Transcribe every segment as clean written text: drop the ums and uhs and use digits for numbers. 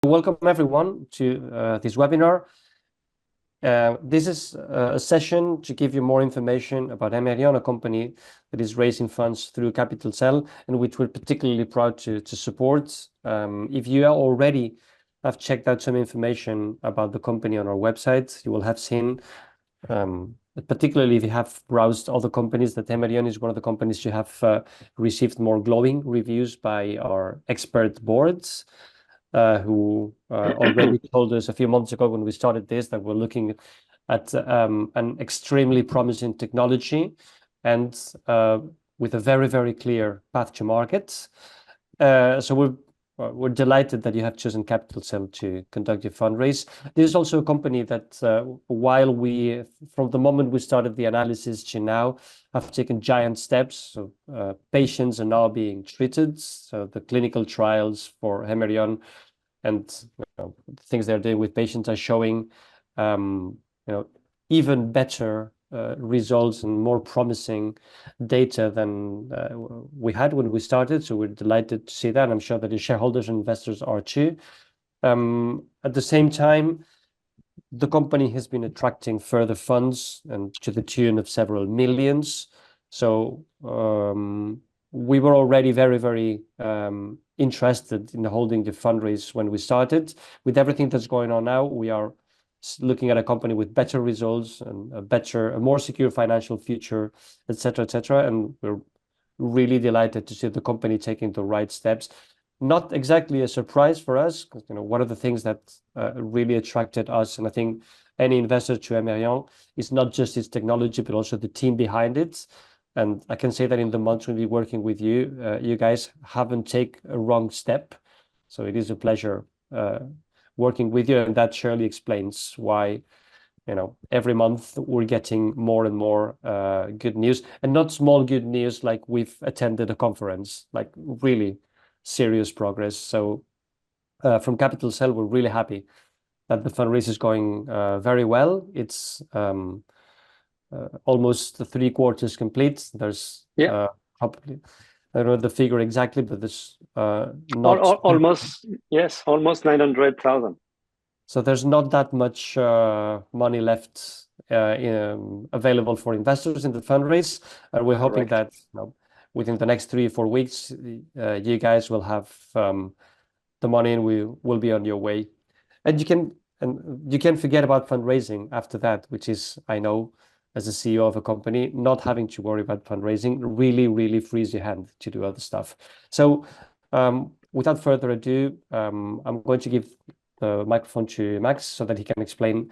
Welcome everyone to this webinar. This is a session to give you more information about Hemerion, a company that is raising funds through Capital Cell, and which we're particularly proud to support. If you already have checked out some information about the company on our website, you will have seen, particularly if you have browsed other companies, that Hemerion is one of the companies you have received more glowing reviews by our expert boards. Who already told us a few months ago when we started this that we're looking at an extremely promising technology and with a very, very clear path to market. So we're delighted that you have chosen Capital Cell to conduct your fundraise. This is also a company that, while we, from the moment we started the analysis to now, have taken giant steps. So patients are now being treated. So the clinical trials for Hemerion and things they're doing with patients are showing, even better results and more promising data than we had when we started. So we're delighted to see that. I'm sure that the shareholders and investors are too. At the same time, the company has been attracting further funds and to the tune of several millions. So we were already very, very interested in holding the fundraise when we started. With everything that's going on now, we are looking at a company with better results and a more secure financial future, etc., etc. And we're really delighted to see the company taking the right steps. Not exactly a surprise for us, because one of the things that really attracted us, and I think any investor to Hemerion, is not just its technology, but also the team behind it. And I can say that in the months we'll be working with you, you guys haven't taken a wrong step. So it is a pleasure working with you. And that surely explains why, every month we're getting more and more good news. And not small good news like we've attended a conference, like really serious progress. So from Capital Cell, we're really happy that the fundraise is going very well. It's almost 3/4 complete. There's probably, I don't know the figure exactly, but there's not almost 900,000. So there's not that much money left available for investors in the fundraise, and we're hoping that within the next 3 or 4 weeks, you guys will have the money, and we will be on your way. And you can forget about fundraising after that, which is, I know, as a CEO of a company, not having to worry about fundraising really, really frees your hand to do other stuff. So without further ado, I'm going to give the microphone to Max so that he can explain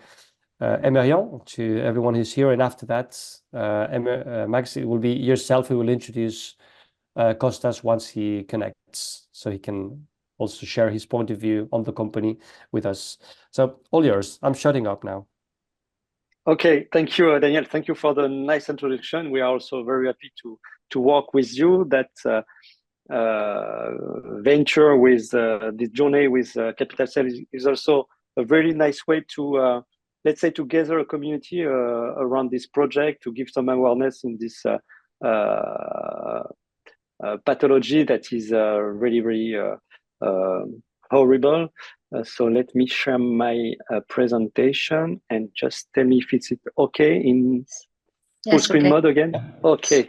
Hemerion to everyone who's here. And after that, Max, it will be yourself who will introduce Costas once he connects, so he can also share his point of view on the company with us. So all yours. I'm shutting up now. Okay, thank you, Daniel. Thank you for the nice introduction. We are also very happy to work with you. That venture with this journey with Capital Cell is also a very nice way to, let's say, to gather a community around this project, to give some awareness in this pathology that is really, really horrible. So let me share my presentation and just tell me if it's okay in full screen mode again. Okay,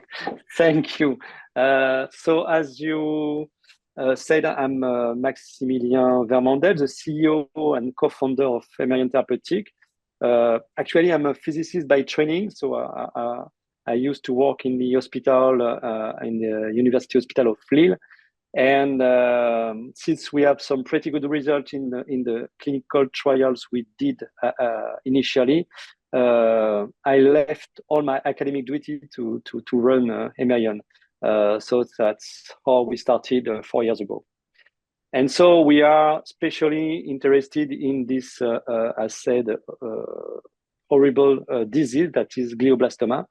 thank you. So as you said, I'm Maximilien Vermandel, the CEO and co-founder of Hemerion Therapeutics. Actually, I'm a physicist by training, so I used to work in the hospital, in the University Hospital of Lille. And since we have some pretty good results in the clinical trials we did initially, I left all my academic duty to run Hemerion. So that's how we started 4 years ago. And so we are especially interested in this, as said, horrible disease that is glioblastoma.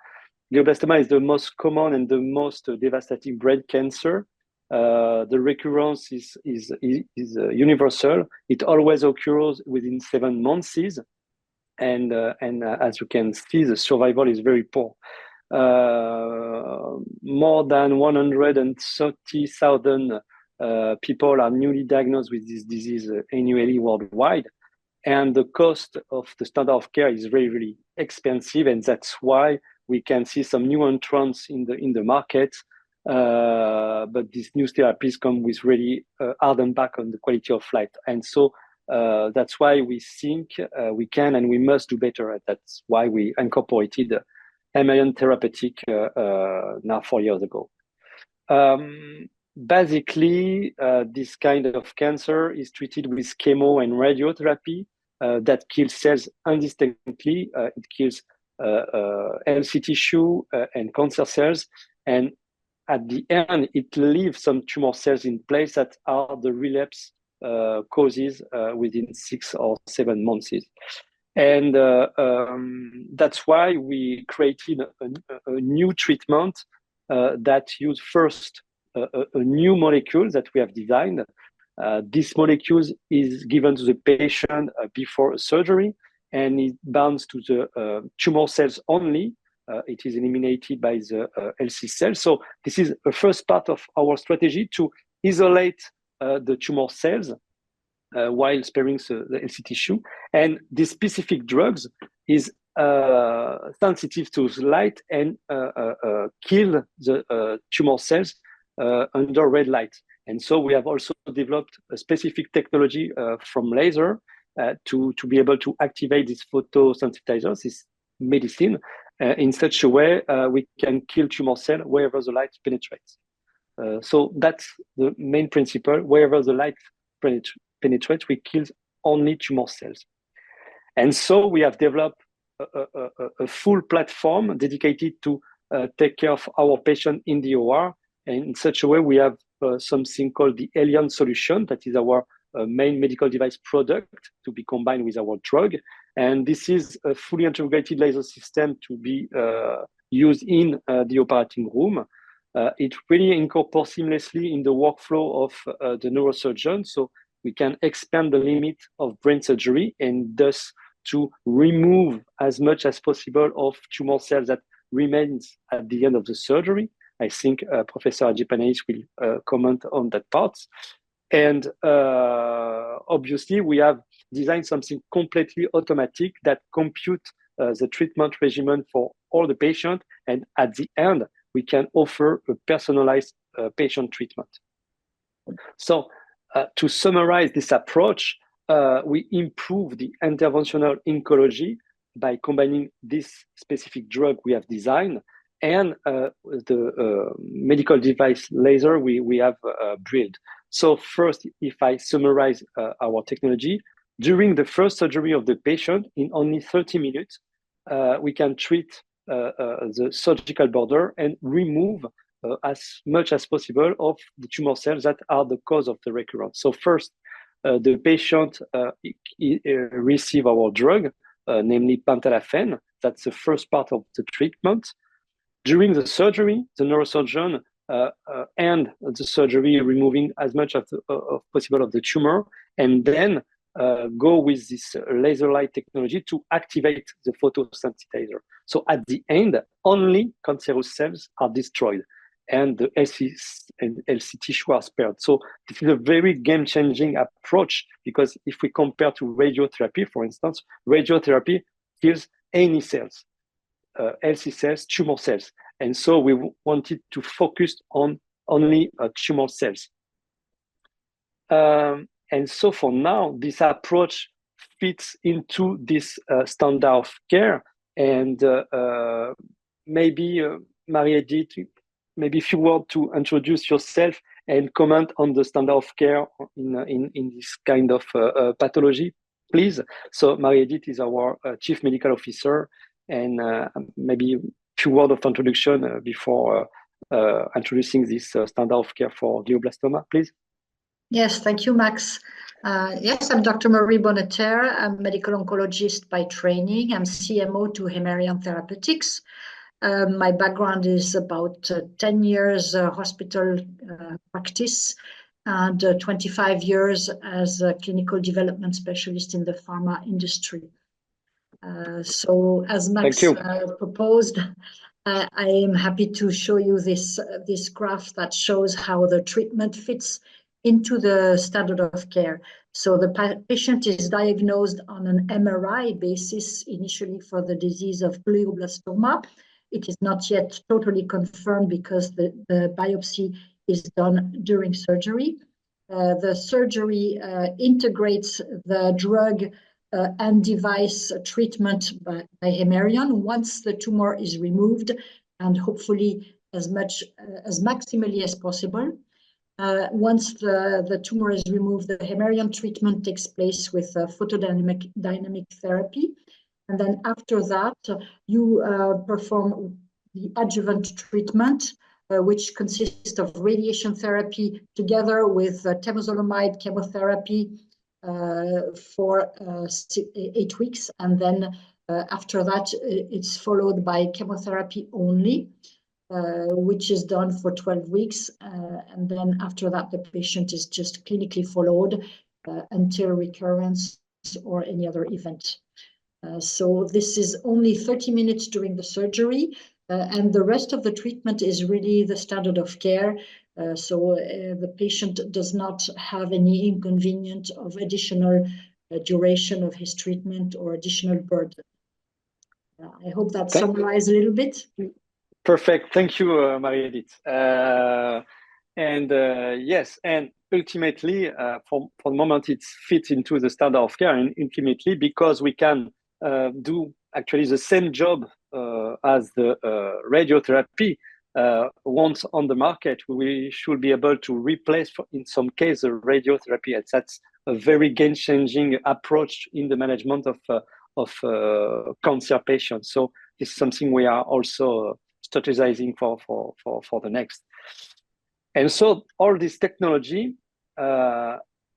Glioblastoma is the most common and the most devastating brain cancer. The recurrence is universal. It always occurs within 7 months, and as you can see, the survival is very poor. More than 130,000 people are newly diagnosed with this disease annually worldwide. And the cost of the standard of care is very, really expensive. And that's why we can see some new entrants in the market. But these new therapies come with really hard impact on the quality of life. And so that's why we think we can and we must do better. That's why we incorporated Hemerion Therapeutic now 4 years ago. Basically, this kind of cancer is treated with chemo and radiotherapy that kills cells indistinctly. It kills healthy tissue and cancer cells. And at the end, it leaves some tumor cells in place that are the relapse causes within 6 or 7 months. And that's why we created a new treatment that use first a new molecule that we have designed. This molecule is given to the patient before surgery, and it binds to the tumor cells only. It is eliminated by the healthy cells. So this is the first part of our strategy to isolate the tumor cells while sparing the healthy tissue. And this specific drugs is sensitive to light and kill the tumor cells under red light. And so we have also developed a specific technology from laser to be able to activate these photosensitizers, this medicine, in such a way we can kill tumor cell wherever the light penetrates. So that's the main principle. Wherever the light penetrates, we kill only tumor cells. And so we have developed a full platform dedicated to take care of our patient in the OR. And in such a way, we have something called the Hemerion solution. That is our main medical device product to be combined with our drug. And this is a fully integrated laser system to be used in the operating room. It really incorporates seamlessly in the workflow of the neurosurgeon. So we can expand the limit of brain surgery and thus to remove as much as possible of tumor cells that remains at the end of the surgery. I think Professor Hadjipanayis will comment on that part. And obviously, we have designed something completely automatic that compute the treatment regimen for all the patients. And at the end, we can offer a personalized patient treatment. So to summarize this approach, we improve the interventional oncology by combining this specific drug we have designed and the medical device laser we have built. So first, if I summarize our technology, during the first surgery of the patient, in only 30 minutes, we can treat the surgical border and remove as much as possible of the tumor cells that are the cause of the recurrence. So first, the patient receive our drug, namely pantalafen. That's the first part of the treatment. During the surgery, the neurosurgeon and the surgery removing as much of possible of the tumor, and then go with this laser light technology to activate the photosensitizer. So at the end, only cancerous cells are destroyed and the healthy tissue are spared. So this is a very game-changing approach, because if we compare to radiotherapy, for instance, radiotherapy kills any cells, healthy cells, tumor cells. And so we wanted to focus on only tumor cells. And so for now, this approach fits into this standard of care. And maybe Marie-Edith, maybe if you want to introduce yourself and comment on the standard of care in this kind of pathology, please. So Marie-Edith is our Chief Medical Officer, and maybe a few words of introduction before introducing this standard of care for glioblastoma, please. Yes, thank you, Max. Yes, I'm Dr. Marie Bonneterre. I'm a medical oncologist by training. I'm CMO to Hemerion Therapeutics. My background is about 10 years hospital practice and 25 years as a clinical development specialist in the pharma industry. So as Max proposed, I am happy to show you this graph that shows how the treatment fits into the standard of care. So the patient is diagnosed on an MRI basis initially for the disease of glioblastoma. It is not yet totally confirmed because the biopsy is done during surgery. The surgery integrates the drug and device treatment by Hemerion once the tumor is removed, and hopefully as maximally as possible. Once the tumor is removed, the Hemerion treatment takes place with photodynamic therapy. And then after that, you perform the adjuvant treatment, which consists of radiation therapy together with temozolomide chemotherapy for 8 weeks. And then after that, it's followed by chemotherapy only, which is done for 12 weeks. And then after that, the patient is just clinically followed until recurrence or any other event. So this is only 30 minutes during the surgery, and the rest of the treatment is really the standard of care. So the patient does not have any inconvenience of additional duration of his treatment or additional burden. I hope that summarized a little bit. Perfect. Thank you, Marie-Edith. Yes, and ultimately, for the moment, it fits into the standard of care, and ultimately, because we can do actually the same job as the radiotherapy once on the market, we should be able to replace, in some cases, the radiotherapy. And that's a very game-changing approach in the management of cancer patients. So this is something we are also strategizing for the next. And so all this technology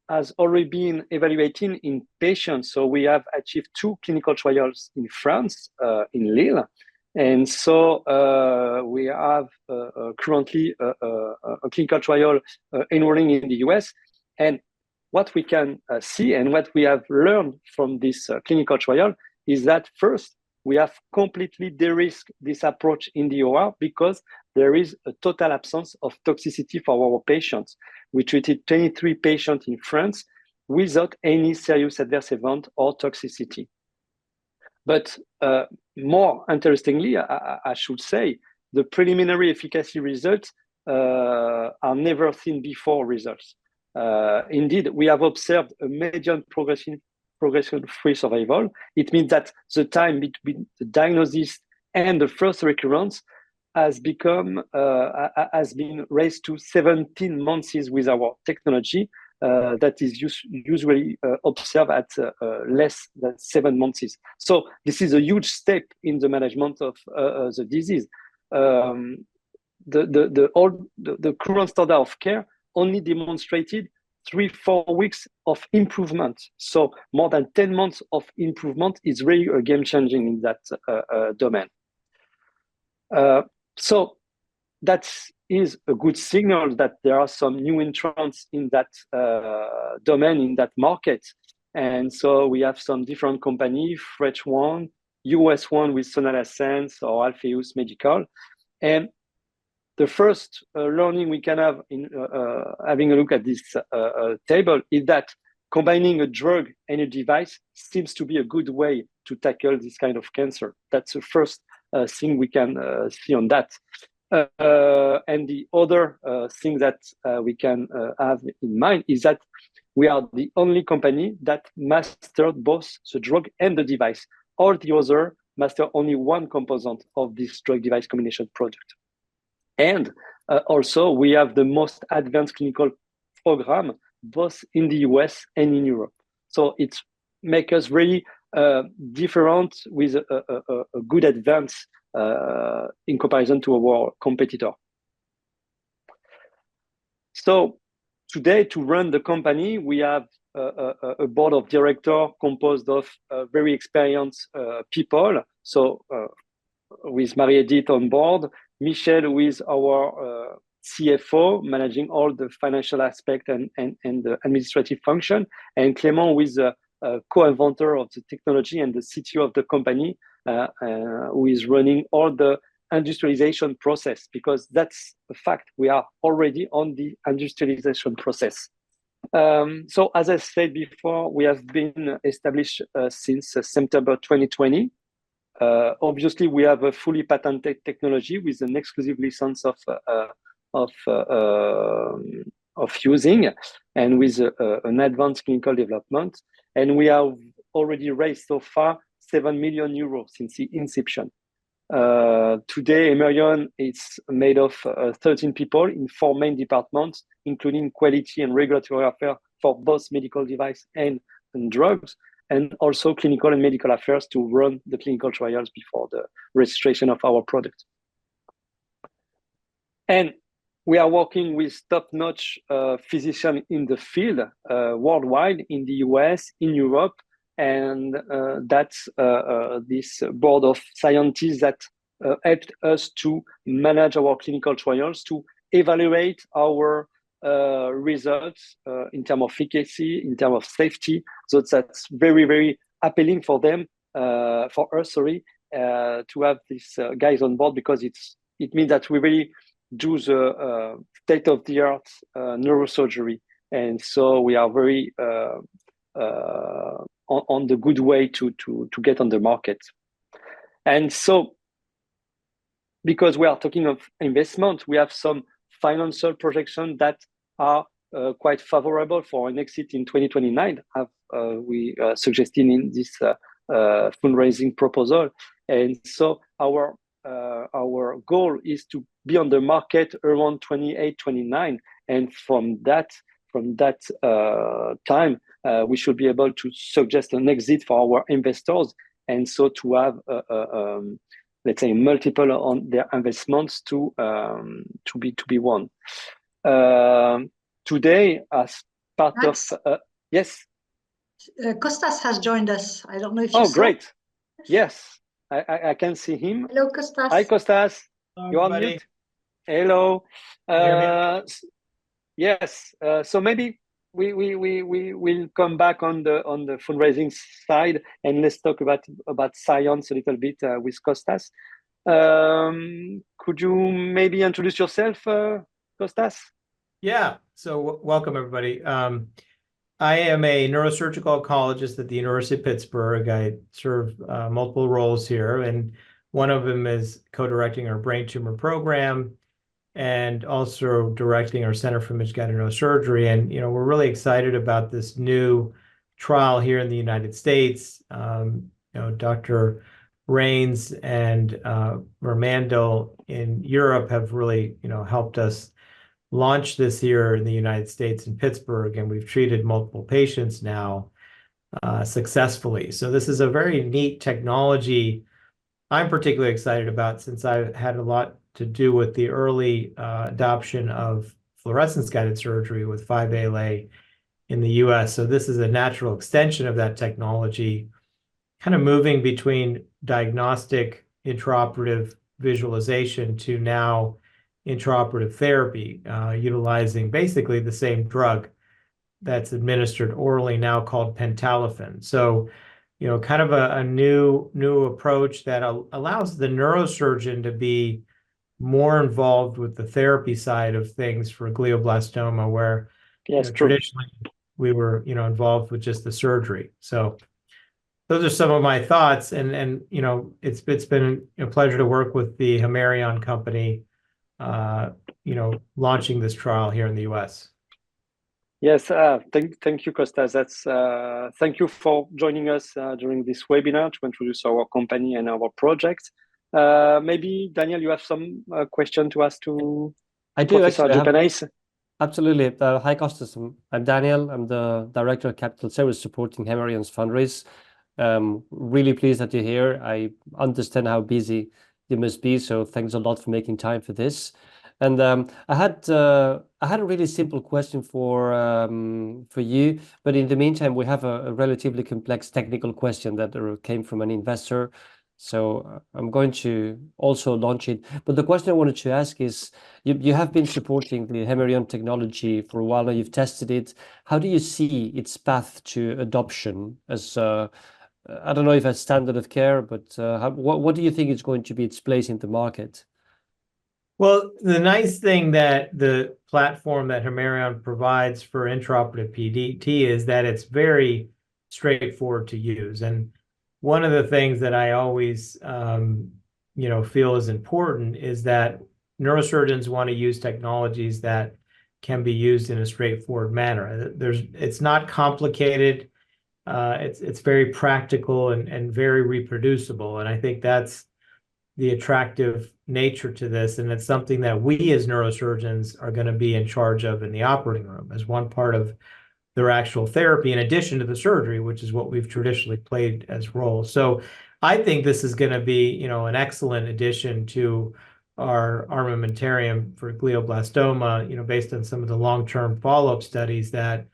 has already been evaluated in patients. So we have achieved 2 clinical trials in France, in Lille. And so we have currently a clinical trial enrolling in the US. And what we can see and what we have learned from this clinical trial is that first, we have completely de-risked this approach in the OR because there is a total absence of toxicity for our patients. We treated 23 patients in France without any serious adverse event or toxicity. But more interestingly, I should say, the preliminary efficacy results are never seen before results. Indeed, we have observed a median progression-free survival. It means that the time between the diagnosis and the first recurrence has been raised to 17 months with our technology. That is usually observed at less than 7 months. So this is a huge step in the management of the disease. The current standard of care only demonstrated 3-4 weeks of improvement. So more than 10 months of improvement is really a game changing in that domain. So that is a good signal that there are some new entrants in that domain, in that market. And so we have some different companies, French one, US one with Sonal Ascens or Alpheus Medical. And the first learning we can have in having a look at this table is that combining a drug and a device seems to be a good way to tackle this kind of cancer. That's the first thing we can see on that. And the other thing that we can have in mind is that we are the only company that mastered both the drug and the device. All the other master only one component of this drug-device combination product. And also, we have the most advanced clinical program, both in the US and in Europe. So it makes us really different with a good advance in comparison to our competitor. So today, to run the company, we have a board of directors composed of very experienced people. So with Marie-Edith on board, Michel, who is our CFO, managing all the financial aspect and the administrative function, and Clément, who is a co-inventor of the technology and the CTO of the company, who is running all the industrialization process, because that's a fact. We are already on the industrialization process So as I said before, we have been established since September 2020. Obviously, we have a fully patented technology with an exclusive license of using, and with an advanced clinical development. And we have already raised so far 7 million euros since the inception. Today, Hemerion is made of 13 people in 4 main departments, including quality and regulatory affairs for both medical device and drugs, and also clinical and medical affairs to run the clinical trials before the registration of our product. And we are working with top-notch physicians in the field worldwide, in the US, in Europe, and that's this board of scientists that helped us to manage our clinical trials, to evaluate our results in terms of efficacy, in terms of safety. So that's very, very appealing for them, for us, sorry, to have these guys on board, because it means that we really do the state-of-the-art neurosurgery. And so we are very on the good way to get on the market. And so, because we are talking of investment, we have some financial projections that are quite favorable for an exit in 2029, as we suggested in this fundraising proposal. And so our goal is to be on the market around 28, 29, and from that time, we should be able to suggest an exit for our investors, and so to have let's say multiple on their investments to be won. Today, as part Max, of yes, Costas has joined us. I don't know if you saw. Great. Yes, I can see him. Hello, Costas. Hi, Costas. Hello, You are everybody. mute. Hello. Yes. So maybe we will come back on the fundraising side, and let's talk about science a little bit with Costas. Could you maybe introduce yourself, Costas? Yeah. So welcome, everybody. I am a neurosurgical oncologist at the University of Pittsburgh. I serve multiple roles here, and one of them is co-directing our brain tumor program and also directing our Center for Image-Guided Neurosurgery. And, we're really excited about this new trial here in the United States. Dr. Rains and Vermandel in Europe have really, helped us launch this here in the United States in Pittsburgh, and we've treated multiple patients now successfully. So this is a very neat technology I'm particularly excited about, since I've had a lot to do with the early adoption of fluorescence-guided surgery with 5-ALA in the US. So this is a natural extension of that technology, kind of moving between diagnostic intraoperative visualization to now intraoperative therapy, utilizing basically the same drug that's administered orally, now called pentalophen. So, kind of a new approach that allows the neurosurgeon to be more involved with the therapy side of things for glioblastoma, where traditionally we were, involved with just the surgery. So those are some of my thoughts, and it's been a pleasure to work with the Hemerion company, launching this trial here in the US. Yes, thank you, Costas. Thank you for joining us during this webinar to introduce our company and our project. Maybe, Daniel, you have some question to ask to Professor Hadjipanayis? Absolutely. Hi, Costas. I'm Daniel. I'm the Director of Capital Service supporting Hemerion's fundraise. Really pleased that you're here. I understand how busy you must be, so thanks a lot for making time for this. And I had a really simple question for you, but in the meantime, we have a relatively complex technical question that came from an investor. So I'm going to also launch it. But the question I wanted to ask is, you have been supporting the Hemerion technology for a while now. You've tested it. How do you see its path to adoption as I don't know if as standard of care, but what do you think is going to be its place in the market? Well, the nice thing that the platform that Hemerion provides for intraoperative PDT is that it's very straightforward to use. And one of the things that I always, feel is important is that neurosurgeons want to use technologies that can be used in a straightforward manner. It's not complicated. It's very practical and very reproducible. And I think that's the attractive nature to this. And it's something that we as neurosurgeons are going to be in charge of in the operating room as one part of their actual therapy, in addition to the surgery, which is what we've traditionally played as roles. So I think this is going to be, an excellent addition to our armamentarium for glioblastoma, based on some of the long-term follow-up studies that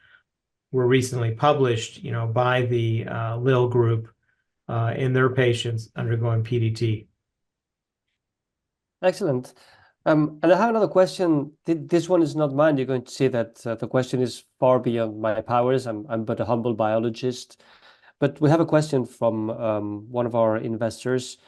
were recently published, by the Lille group in their patients undergoing PDT. Excellent. And I have another question. This one is not mine. You're going to see that the question is far beyond my powers. I'm but a humble biologist. But we have a question from one of our investors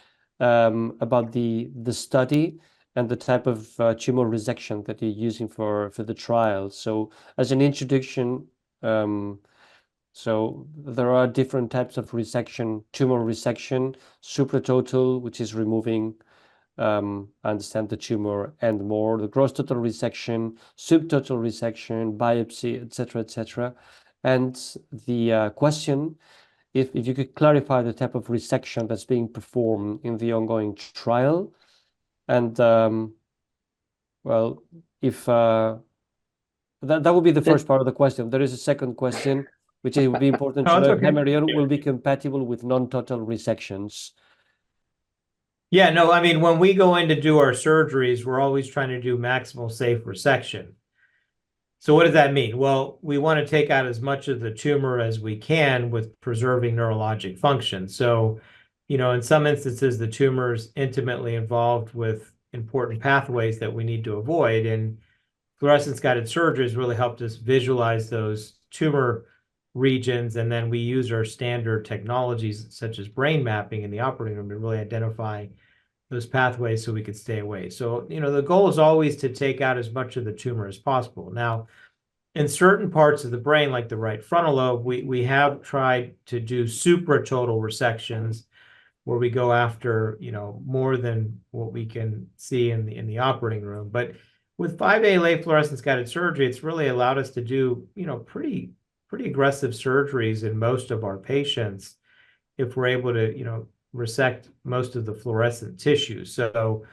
about the study and the type of tumor resection that you're using for the trial. So as an introduction, so there are different types of resection: tumor resection, supratotal, which is removing I understand the tumor and more, the gross total resection, subtotal resection, biopsy, etc., etc. And the question, if you could clarify the type of resection that's being performed in the ongoing trial, and well, if that would be the first part of the question. There is a second question, which it would be important to know if Hemerion will be compatible with non-total resections. Yeah, no, I mean, when we go in to do our surgeries, we're always trying to do maximal safe resection. So what does that mean? Well, we want to take out as much of the tumor as we can with preserving neurologic function. So, in some instances, the tumor is intimately involved with important pathways that we need to avoid. And fluorescence-guided surgery has really helped us visualize those tumor regions. And then we use our standard technologies, such as brain mapping in the operating room, to really identify those pathways so we could stay away. So, the goal is always to take out as much of the tumor as possible. Now, in certain parts of the brain, like the right frontal lobe, we have tried to do supratotal resections where we go after, more than what we can see in the operating room. But with 5-ALA fluorescence guided surgery, it's really allowed us to do, pretty aggressive surgeries in most of our patients if we're able to, resect most of the fluorescent tissue. So,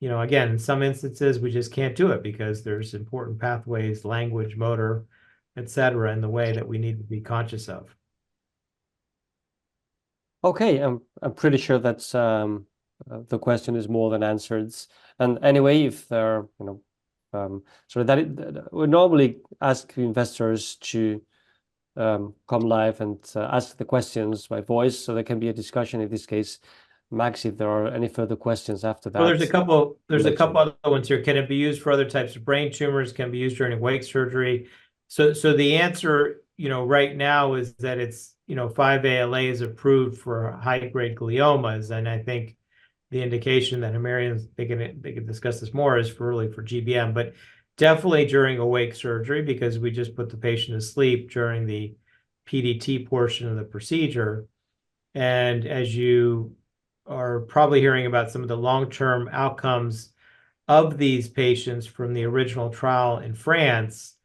again, in some instances, we just can't do it because there's important pathways, language, motor, etc., in the way that we need to be conscious of. Okay, I'm pretty sure that's the question is more than answered. And anyway, if there are, we normally ask investors to come live and ask the questions by voice, so there can be a discussion. In this case, Max, if there are any further questions after that. Well, there's a couple other ones here. Can it be used for other types of brain tumors? Can it be used during awake surgery? So the answer, right now is that it's, 5-ALA is approved for high-grade gliomas, and I think the indication that Hemerion, they can discuss this more, is for GBM, but definitely during awake surgery, because we just put the patient to sleep during the PDT portion of the procedure. And as you are probably hearing about some of the long-term outcomes of these patients from the original trial in France,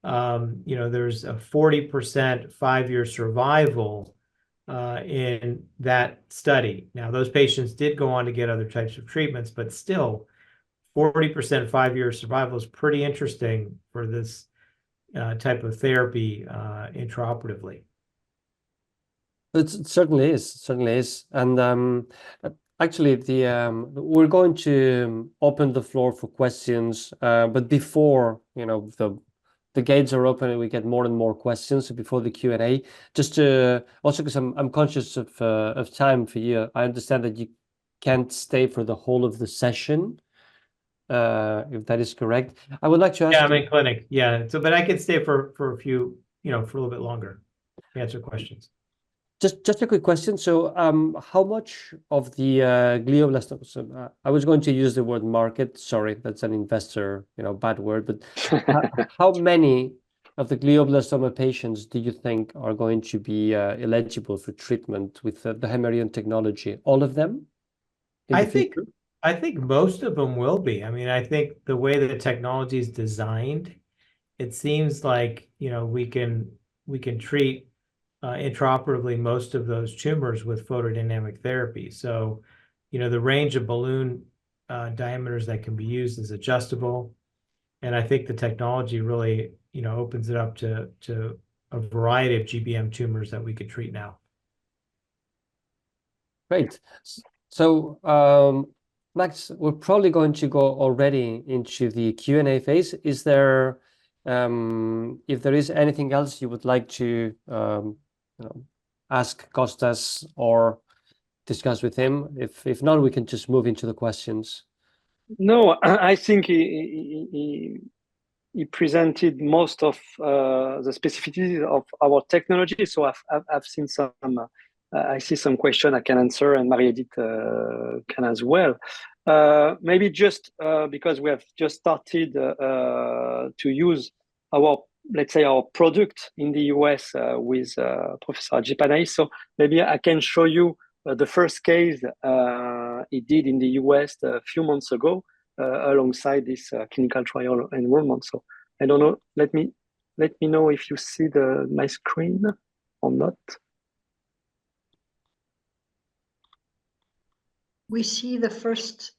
there's a 40% 5-year survival in that study. Now, those patients did go on to get other types of treatments, but still 40% 5-year survival is pretty interesting for this type of therapy intraoperatively. It certainly is. And actually, we're going to open the floor for questions, but before the gates are open and we get more and more questions, so before the Q&A, just to also, because I'm conscious of time for you, I understand that you can't stay for the whole of the session, if that is correct. I would like to ask. Yeah, I'm in clinic. Yeah, but I can stay for a few, for a little bit longer to answer questions. Just a quick question. So, how much of the glioblastoma? So, I was going to use the word market. Sorry, that's an investor, bad word. But how many of the glioblastoma patients do you think are going to be eligible for treatment with the Hemerion technology? All of them? I think most of them will be. I mean, I think the way that the technology is designed, it seems like we can treat intraoperatively most of those tumors with photodynamic therapy. So, the range of balloon diameters that can be used is adjustable, and I think the technology really opens it up to a variety of GBM tumors that we could treat now. Great. So, Max, we're probably going to go already into the Q&A phase. Is there, if there is anything else you would like to, ask Costas or discuss with him? If not, we can just move into the questions. No, I think he presented most of the specificities of our technology. So I've seen some. I see some question I can answer, and Marie-Edith can as well. Maybe just because we have just started to use our, let's say, our product in the US with Professor Hadjipanayis. So maybe I can show you the first case he did in the US a few months ago alongside this clinical trial enrollment. So I don't know. Let me know if you see my screen or not. We see the first.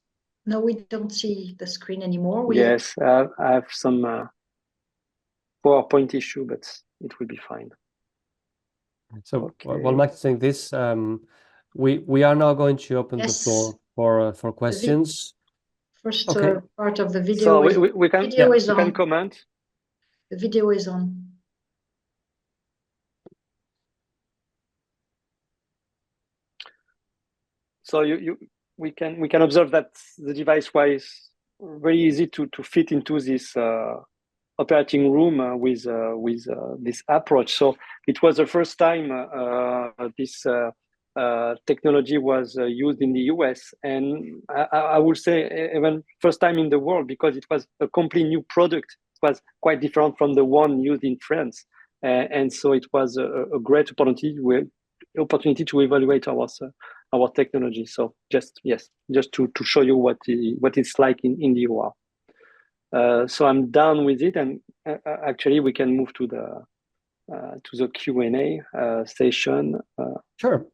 No, we don't see the screen anymore. Yes, I have some PowerPoint issue, but it will be fine. So while Max is saying this, we are now going to open the floor for questions. First part of the video. So we can comment. The video is on. So we can observe that the device was very easy to fit into this operating room with this approach. So it was the first time this technology was used in the US, and I would say even first time in the world, because it was a completely new product. It was quite different from the one used in France, and so it was a great opportunity to evaluate our technology. So just to show you what it's like in the UR. So I'm done with it, and actually we can move to the Q&A session. Sure.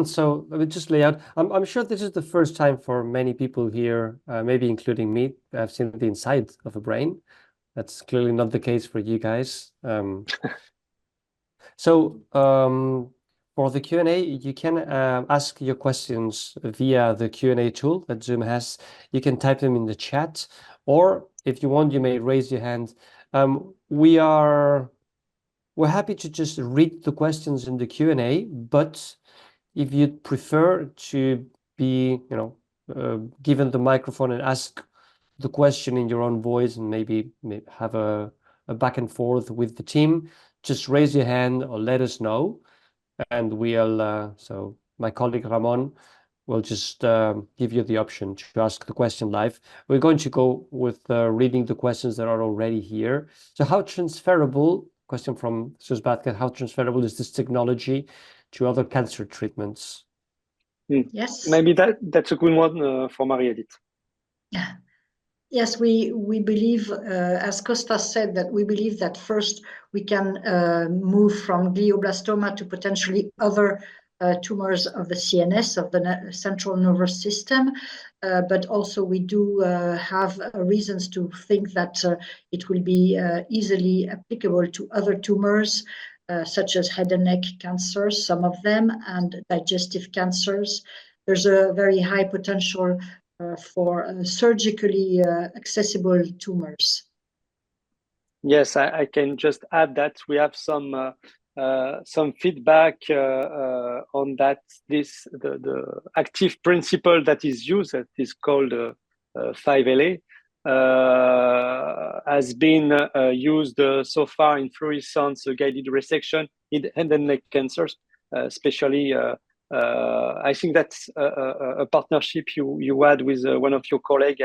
So let me just lay out. I'm sure this is the first time for many people here, maybe including me, I've seen the inside of a brain. That's clearly not the case for you guys. So for the Q&A, you can ask your questions via the Q&A tool that Zoom has. You can type them in the chat, or if you want, you may raise your hand. We're happy to just read the questions in the Q&A, but if you'd prefer to be, given the microphone and ask the question in your own voice and maybe have a back and forth with the team, just raise your hand or let us know. And we'll, so my colleague Ramon will just give you the option to ask the question live. We're going to go with reading the questions that are already here. So how transferable, question from Susbatka, how transferable is this technology to other cancer treatments? Yes. Maybe that's a good one for Marie-Edith. Yeah. Yes, we believe, as Costas said, that we believe that first we can move from glioblastoma to potentially other tumors of the CNS, of the central nervous system. But also we do have reasons to think that it will be easily applicable to other tumors, such as head and neck cancers, some of them, and digestive cancers. There's a very high potential for surgically accessible tumors. Yes, I can just add that we have some feedback on that. The active principle that is used, that is called 5LA, has been used so far in fluorescence guided resection in head and neck cancers. especially I think that's a partnership you had with one of your colleagues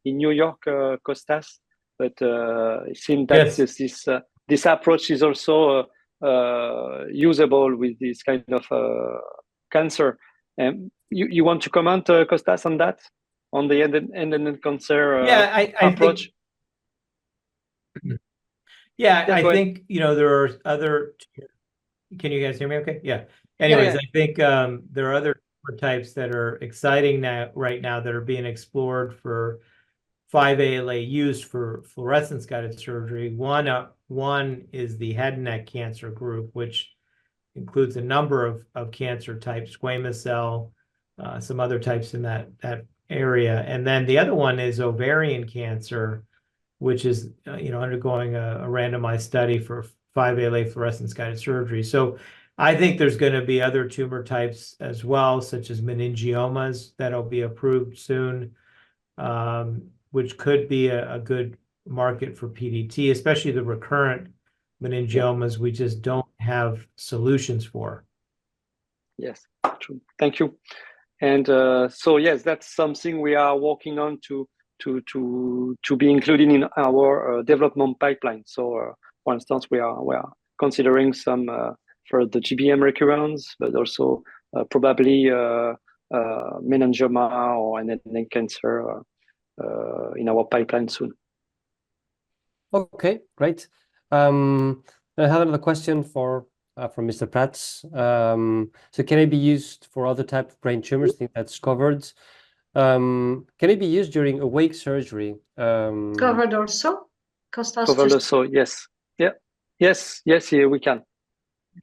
in New York, Costas. But it seems that yes. this approach is also usable with this kind of cancer. You want to comment, Costas, on that, on the end cancer I approach? Think, I think there are other. Can you guys hear me? Okay, yeah. Anyways, I think there are other types that are exciting right now that are being explored for 5-ALA used for fluorescence guided surgery. One is the head and neck cancer group, which includes a number of cancer types, squamous cell, some other types in that area. And then the other one is ovarian cancer, which is undergoing a randomized study for 5-ALA fluorescence guided surgery. So I think there's going to be other tumor types as well, such as meningiomas that'll be approved soon, which could be a good market for PDT, especially the recurrent meningiomas we just don't have solutions for. Yes, true. Thank you. And so yes, that's something we are working on to be included in our development pipeline. So for instance, we are considering some for the GBM recurrence, but also probably meningioma or head and neck cancer in our pipeline soon. Okay, great. I have another question from Mr. Prats. So can it be used for other type of brain tumors? I think that's covered. Can it be used during awake surgery? Covered also? Costas covered also, yes. Yeah. Yes, yeah, we can.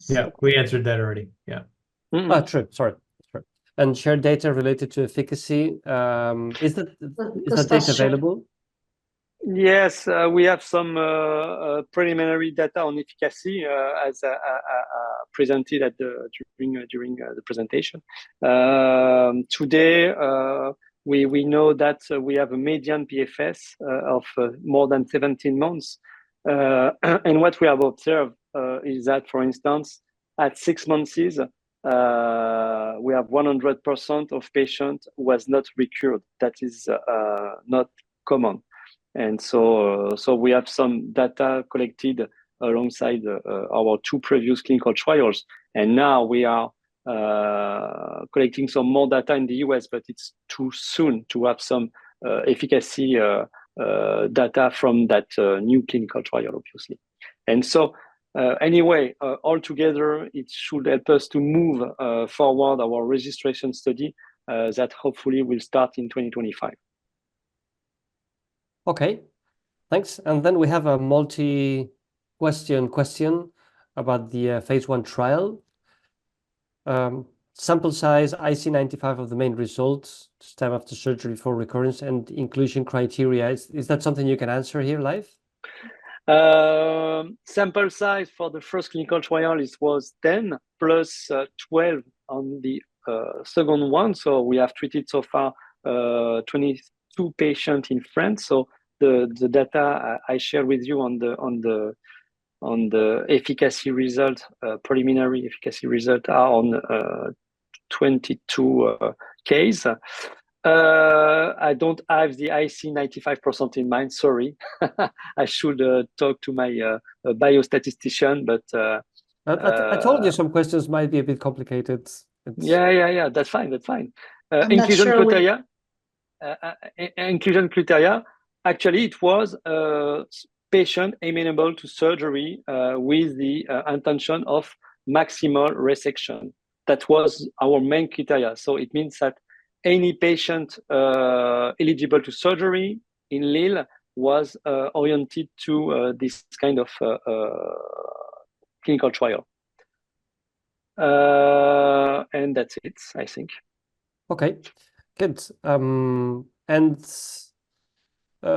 Yeah, we answered that already. Yeah. Mm-hmm. True. Sorry. And share data related to efficacy. Is that data available? Yes, we have some preliminary data on efficacy as presented during the presentation. Today, we know that we have a median PFS of more than 17 months. And what we have observed is that, for instance, at 6 months, we have 100% of patients who was not recurred. That is not common. And so we have some data collected alongside our 2 previous clinical trials. And now we are collecting some more data in the US, but it's too soon to have some efficacy data from that new clinical trial, obviously. And so anyway, altogether, it should help us to move forward our registration study that hopefully will start in 2025. Okay, thanks. And then we have a question about the phase 1 trial. Sample size, IC95 of the main results, time after surgery for recurrence, and inclusion criteria. Is that something you can answer here live? Sample size for the first clinical trial was 10 plus 12 on the second one. So we have treated so far 22 patients in France. So the data I shared with you on the efficacy result, preliminary efficacy result, are on 22 cases. I don't have the IC95% in mind. Sorry, I should talk to my biostatistician. But I told you some questions might be a bit complicated. Yeah. That's fine. Inclusion criteria. Inclusion criteria. Actually, it was patient amenable to surgery with the intention of maximal resection. That was our main criteria. So it means that any patient eligible to surgery in Lille was oriented to this kind of clinical trial. And that's it, I think. Okay, good. And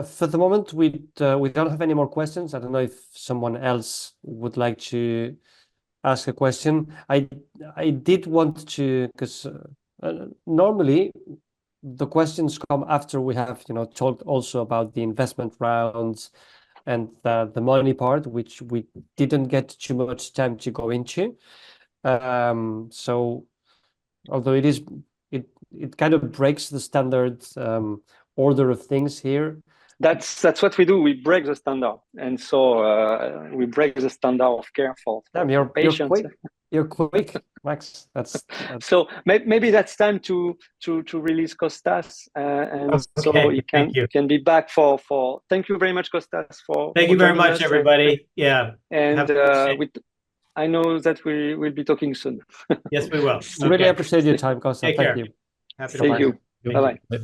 for the moment, we don't have any more questions. I don't know if someone else would like to ask a question. I did want to, because normally the questions come after we have talked also about the investment rounds and the money part, which we didn't get too much time to go into. So although it kind of breaks the standard order of things here. That's what we do. We break the standard, and so we break the standard of care for patients. You're quick, Max. That's... So maybe that's time to release Costas, and so he can be back for. Thank you very much, Costas, for. Thank you very much, everybody. And I know that we will be talking soon. Yes, we will. Really appreciate your time, Costas. Take care. Thank you. Thank you. Bye bye.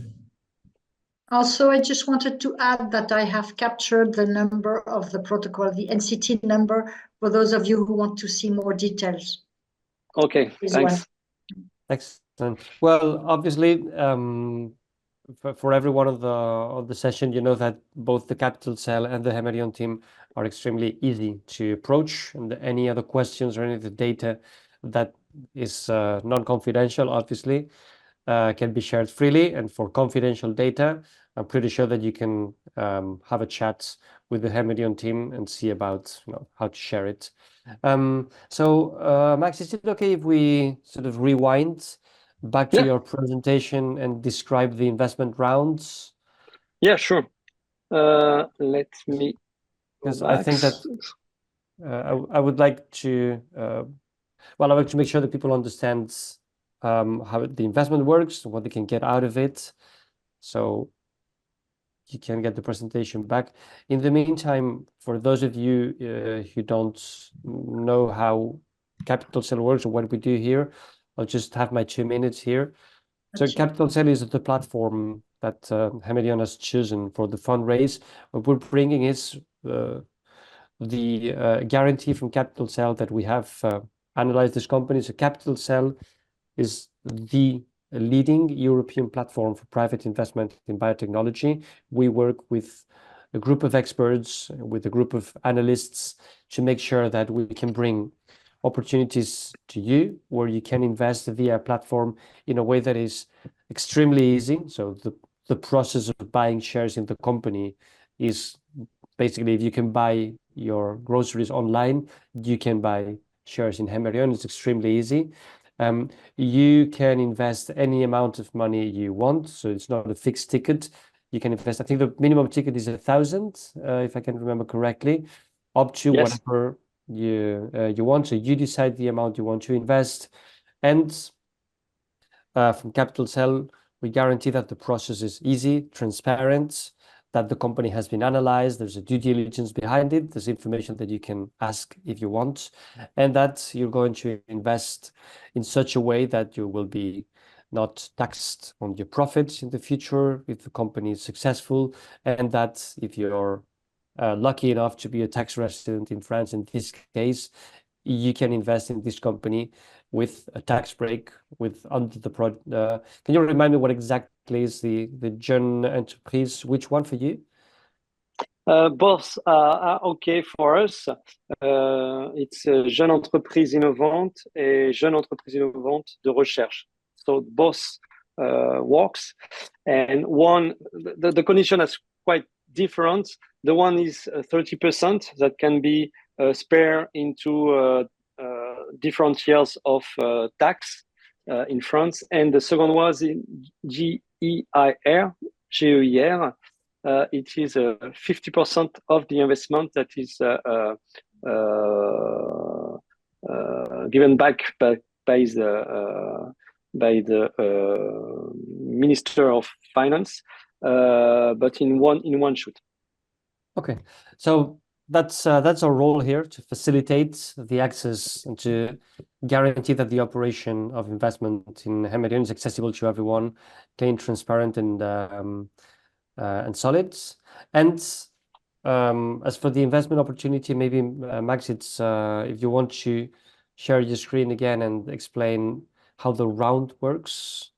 Also, I just wanted to add that I have captured the number of the protocol, the NCT number, for those of you who want to see more details. Okay, thanks. Excellent. Well, obviously, for every one of the session, you know that both the Capital Cell and the Hemerion team are extremely easy to approach, and any other questions or any of the data that is non-confidential, obviously, can be shared freely. And for confidential data, I'm pretty sure that you can have a chat with the Hemerion team and see about how to share it. So Max, is it okay if we sort of rewind back to your presentation and describe the investment rounds? Yeah, sure. Let me. Because I think that I would like to. Well, I would like to make sure that people understand how the investment works, what they can get out of it. So you can get the presentation back. In the meantime, for those of you who don't know how Capital Cell works or what we do here, I'll just have my 2 minutes here. So Capital Cell is the platform that Hemerion has chosen for the fundraise. What we're bringing is the guarantee from Capital Cell that we have analyzed this company. So Capital Cell is the leading European platform for private investment in biotechnology. We work with a group of experts, with a group of analysts, to make sure that we can bring opportunities to you where you can invest via a platform in a way that is extremely easy. So the process of buying shares in the company is basically, if you can buy your groceries online, you can buy shares in Hemerion. It's extremely easy. You can invest any amount of money you want, so it's not a fixed ticket. You can invest, I think the minimum ticket is 1,000, if I can remember correctly, up to whatever you want. So you decide the amount you want to invest. And from Capital Cell, we guarantee that the process is easy, transparent, that the company has been analyzed, there's a due diligence behind it, there's information that you can ask if you want, and that you're going to invest in such a way that you will be not taxed on your profits in the future if the company is successful, and that if you're lucky enough to be a tax resident in France, in this case, you can invest in this company with a tax break under the project. Can you remind me what exactly is the jeune entreprise? Which one for you? Both are okay for us. It's jeune entreprise innovante et jeune entreprise innovante de recherche. So both works, and one the condition is quite different. The one is 30% that can be spare into different years of tax in France, and the second was in GEIR. It is 50% of the investment that is given back by the Minister of Finance, but in one shoot. Okay, so that's our role here, to facilitate the access and to guarantee that the operation of investment in Hemerion is accessible to everyone, clean, transparent, and solid. And as for the investment opportunity, maybe Max, it's if you want to share your screen again and explain how the round works.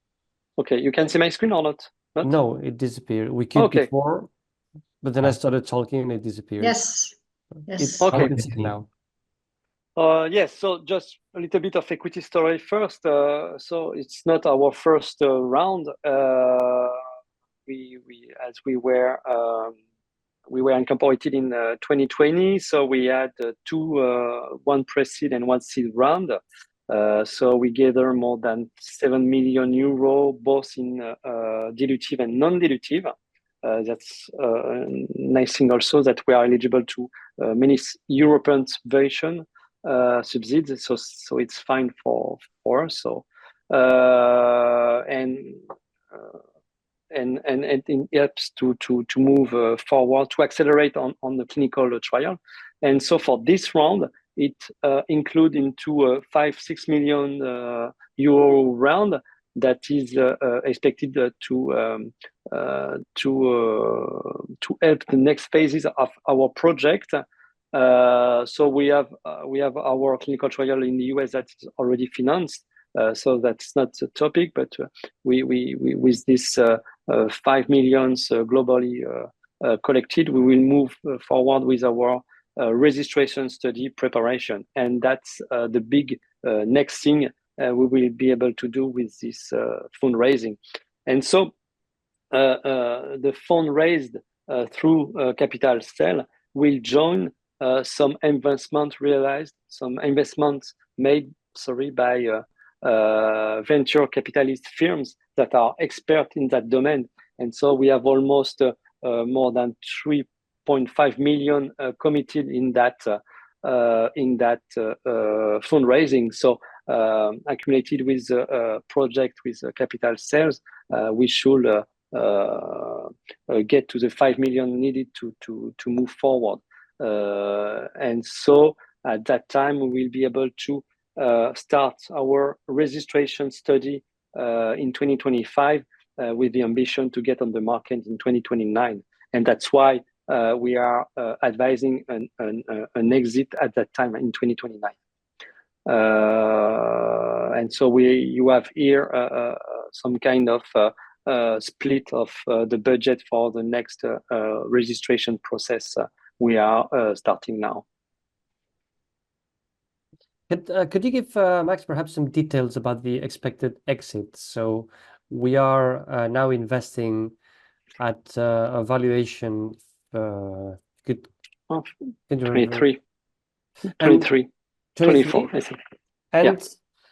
Okay, you can see my screen or not? No, it disappeared. We could before, but then I started talking and it disappeared. Yes. It's okay now. Yes, so just a little bit of equity story first. So it's not our first round. We were incorporated in 2020, so we had one pre-seed and one seed round. So we gather more than 7 million euro, both in dilutive and non-dilutive. That's a nice thing also, that we are eligible to many European subvention subsidies. So it's fine for us. So and it helps to move forward, to accelerate on the clinical trial. And so for this round, it include into a 5-6 million euro round that is expected to help the next phases of our project. So we have our clinical trial in the US that is already financed. So that's not a topic, but we with this 5 million globally collected, we will move forward with our registration study preparation, and that's the big next thing we will be able to do with this fundraising. And so the fund raised through capital sale will join some investment made by venture capitalist firms that are expert in that domain. And so we have almost more than 3.5 million committed in that fundraising. So accumulated with project with capital sales, we should get to the 5 million needed to move forward. And so at that time, we will be able to start our registration study in 2025 with the ambition to get on the market in 2029. And that's why we are advising an exit at that time in 2029. And so you have here some kind of split of the budget for the next registration process we are starting now. Could you give Max perhaps some details about the expected exit? So we are now investing at a valuation. Could you 23, 23, 24, I think. And yeah.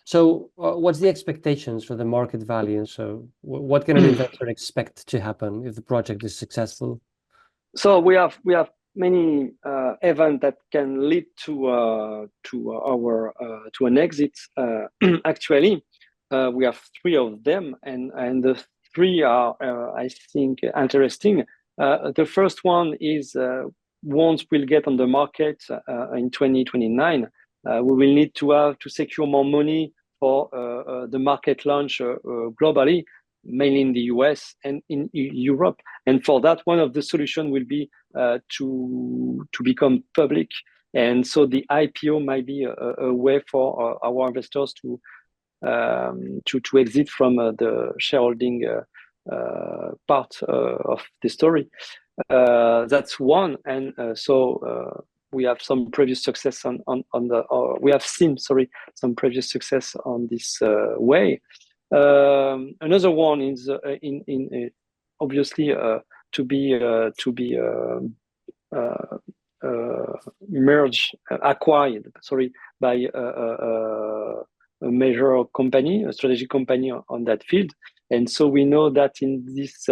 So what's the expectations for the market value? So what can an investor expect to happen if the project is successful? So we have many events that can lead to an exit. Actually, we have 3 of them, and the 3 are I think interesting. The first one is once we'll get on the market in 2029, we will need to secure more money for the market launch globally, mainly in the US and in Europe. And for that, one of the solutions will be to become public. And so the IPO might be a way for our investors to exit from the shareholding part of the story. That's one. And so we have some previous success we have seen some previous success on this way. Another one is in obviously to be acquired by a major company, a strategic company on that field. And so we know that in this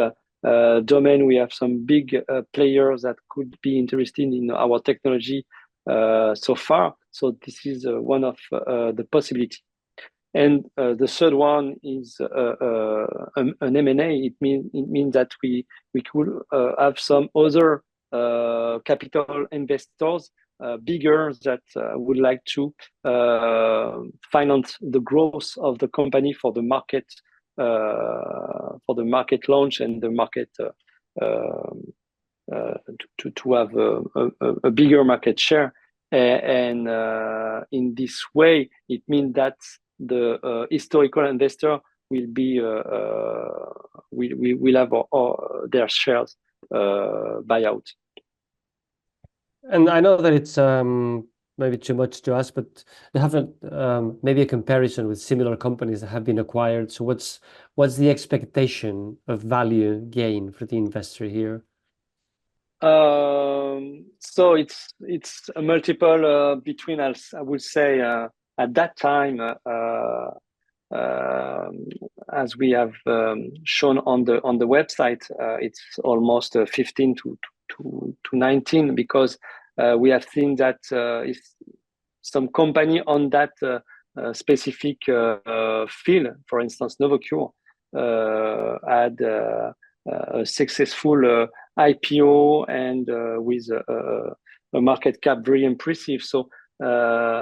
domain we have some big players that could be interested in our technology so far. So this is one of the possibility. And the third one is an M&A. It means that we could have some other capital investors, bigger, that would like to finance the growth of the company for the market launch and the market to have a bigger market share. And in this way, it means that the historical investor will be will have their shares buyout. And I know that it's maybe too much to ask, but they have maybe a comparison with similar companies that have been acquired. So what's the expectation of value gain for the investor here? So it's a multiple between us, I would say at that time, as we have shown on the website, it's almost 15 to 19, because we have seen that if some company on that specific field, for instance, Novocure, had a successful IPO and with a market cap very impressive. So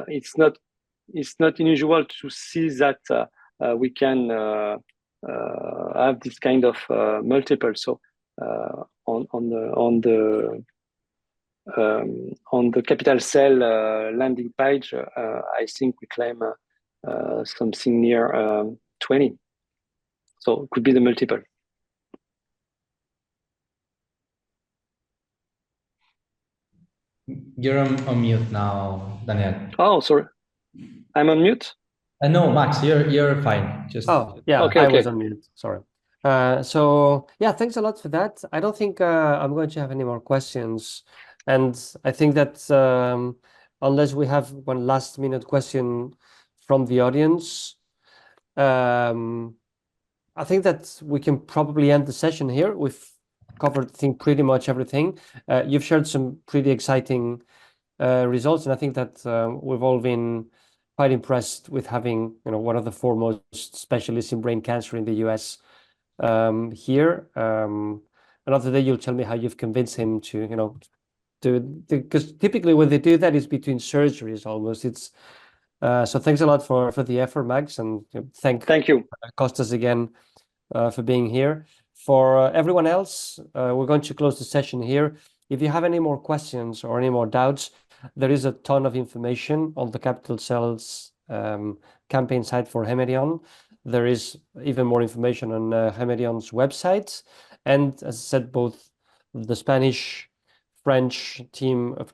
it's not unusual to see that we can have this kind of multiple. So on the capital cell landing page, I think we claim something near 20. So it could be the multiple. You're on mute now, Daniel. Oh, sorry. I'm on mute? No, Max, you're fine. Just yeah, okay, I okay. was on mute. Sorry. So yeah, thanks a lot for that. I don't think I'm going to have any more questions, and I think that unless we have one last minute question from the audience, I think that we can probably end the session here. We've covered, I think, pretty much everything. You've shared some pretty exciting results, and I think that we've all been quite impressed with having, one of the foremost specialists in brain cancer in the US here. Another day you'll tell me how you've convinced him to, because typically when they do that, it's between surgeries almost. It's so thanks a lot for the effort, Max, and thank you, Costas, again for being here. For everyone else, we're going to close the session here. If you have any more questions or any more doubts, there is a ton of information on the Capital Cells campaign site for Hemerion. There is even more information on Hemerion's website. And as I said, both the Spanish, French team of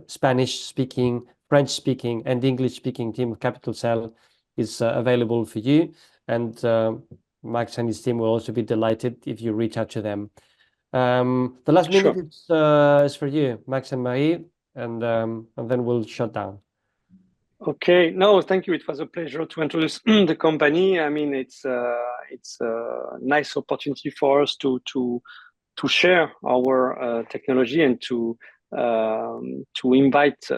Spanish-speaking, French-speaking, and English-speaking team of Capital Cell is available for you. And Max and his team will also be delighted if you reach out to them. The last minute is for you, Max and Marie, and then we'll shut down. Okay, no, thank you. It was a pleasure to introduce the company. I mean, it's a nice opportunity for us to share our technology and to invite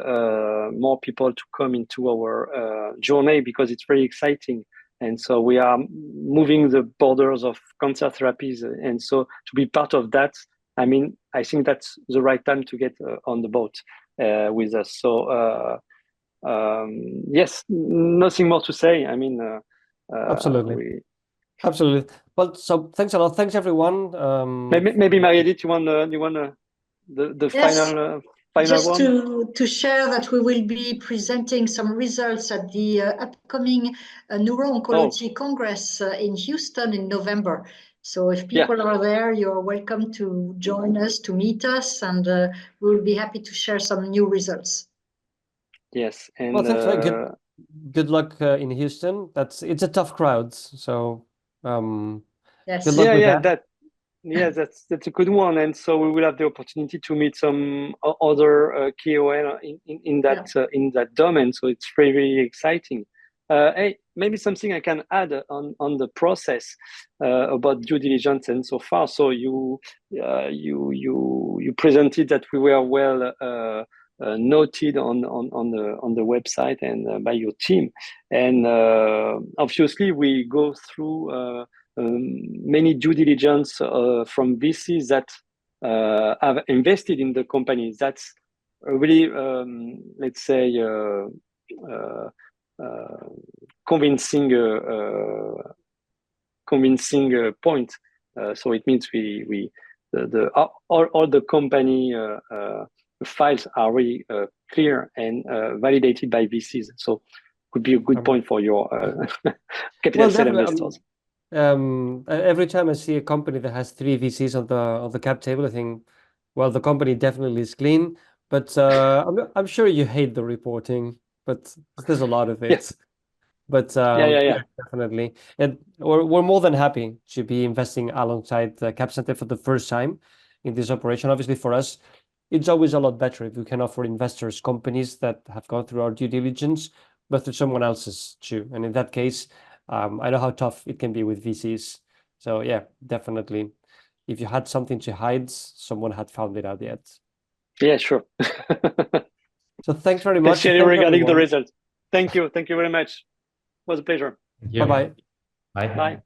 more people to come into our journey, because it's very exciting. And so we are moving the borders of cancer therapies. And so to be part of that, I mean, I think that's the right time to get on the boat with us. So yes, nothing more to say. I mean, absolutely. Well, so thanks a lot. Thanks, everyone. Maybe Marie-Edith, you want the yes. final just one? to share that we will be presenting some results at the upcoming Neuro-Oncology Congress in Houston in November. So if people are there, you're welcome to join us, to meet us, and we'll be happy to share some new results. Yes, and well, thanks. Good luck in Houston. It's a tough crowd, so yes, good luck with that. That's a good one. And so we will have the opportunity to meet some other KOL in that domain. So it's very, very exciting. Hey, maybe something I can add on the process about due diligence and so far. So you presented that we were well noted on the website and by your team, and obviously we go through many due diligence from VCs that have invested in the company. That's a really, let's say, convincing point. So it means all the company files are really clear and validated by VCs. So could be a good point for your capital cell investors. Every time I see a company that has 3 VCs on the cap table, I think, well, the company definitely is clean. But I'm sure you hate the reporting, but there's a lot of it. Yeah. But yeah, definitely, and we're more than happy to be investing alongside the Cap Center for the first time in this operation. Obviously, for us, it's always a lot better if we can offer investors companies that have gone through our due diligence, but through someone else's too. And in that case, I know how tough it can be with VCs. So yeah, definitely. If you had something to hide, someone had found it out yet. Yeah, sure. So thanks very much. Especially regarding the results. Thank you. Thank you very much. It was a pleasure. Thank you. Bye-bye. Bye. Bye.